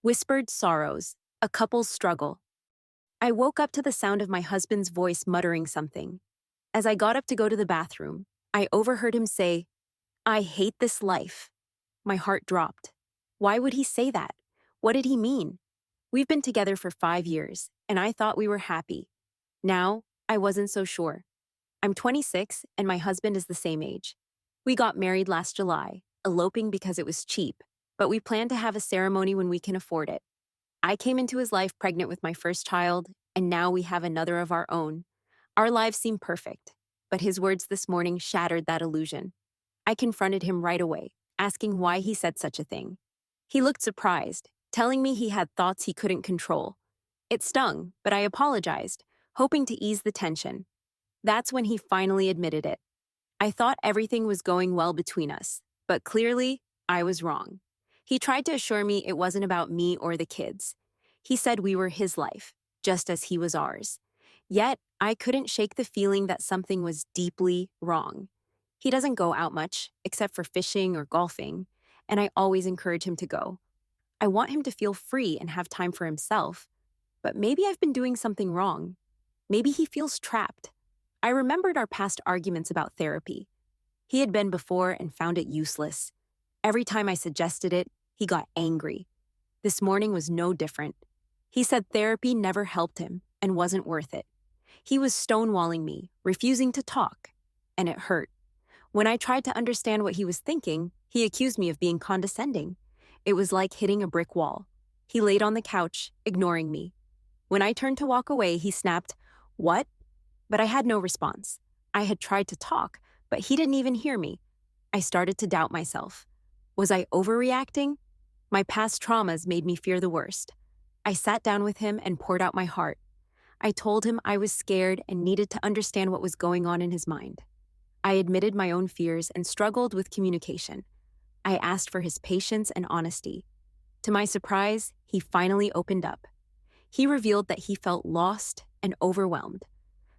Whispered sorrows, a couple's struggle. I woke up to the sound of my husband's voice muttering something. As I got up to go to the bathroom, I overheard him say, "I hate this life." My heart dropped. Why would he say that? What did he mean? We've been together for 5 years, and I thought we were happy. Now, I wasn't so sure. I'm 26, and my husband is the same age. We got married last July, eloping because it was cheap, but we plan to have a ceremony when we can afford it. I came into his life pregnant with my first child, and now we have another of our own. Our lives seem perfect, but his words this morning shattered that illusion. I confronted him right away, asking why he said such a thing. He looked surprised, telling me he had thoughts he couldn't control. It stung, but I apologized, hoping to ease the tension. That's when he finally admitted it. I thought everything was going well between us, but clearly, I was wrong. He tried to assure me it wasn't about me or the kids. He said we were his life, just as he was ours. Yet, I couldn't shake the feeling that something was deeply wrong. He doesn't go out much, except for fishing or golfing, and I always encourage him to go. I want him to feel free and have time for himself, but maybe I've been doing something wrong. Maybe he feels trapped. I remembered our past arguments about therapy. He had been before and found it useless. Every time I suggested it, he got angry. This morning was no different. He said therapy never helped him and wasn't worth it. He was stonewalling me, refusing to talk, and it hurt. When I tried to understand what he was thinking, he accused me of being condescending. It was like hitting a brick wall. He laid on the couch, ignoring me. When I turned to walk away, he snapped, "What?" But I had no response. I had tried to talk, but he didn't even hear me. I started to doubt myself. Was I overreacting? My past traumas made me fear the worst. I sat down with him and poured out my heart. I told him I was scared and needed to understand what was going on in his mind. I admitted my own fears and struggled with communication. I asked for his patience and honesty. To my surprise, he finally opened up. He revealed that he felt lost and overwhelmed.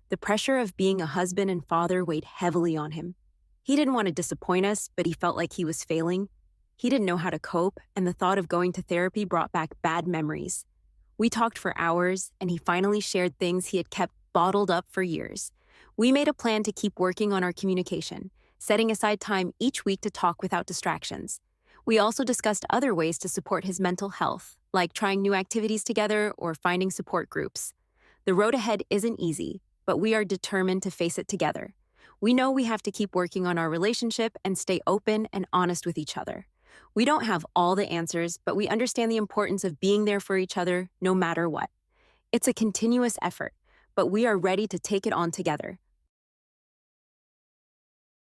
The pressure of being a husband and father weighed heavily on him. He didn't want to disappoint us, but he felt like he was failing. He didn't know how to cope, and the thought of going to therapy brought back bad memories. We talked for hours, and he finally shared things he had kept bottled up for years. We made a plan to keep working on our communication, setting aside time each week to talk without distractions. We also discussed other ways to support his mental health, like trying new activities together or finding support groups. The road ahead isn't easy, but we are determined to face it together. We know we have to keep working on our relationship and stay open and honest with each other. We don't have all the answers, but we understand the importance of being there for each other no matter what. It's a continuous effort, but we are ready to take it on together.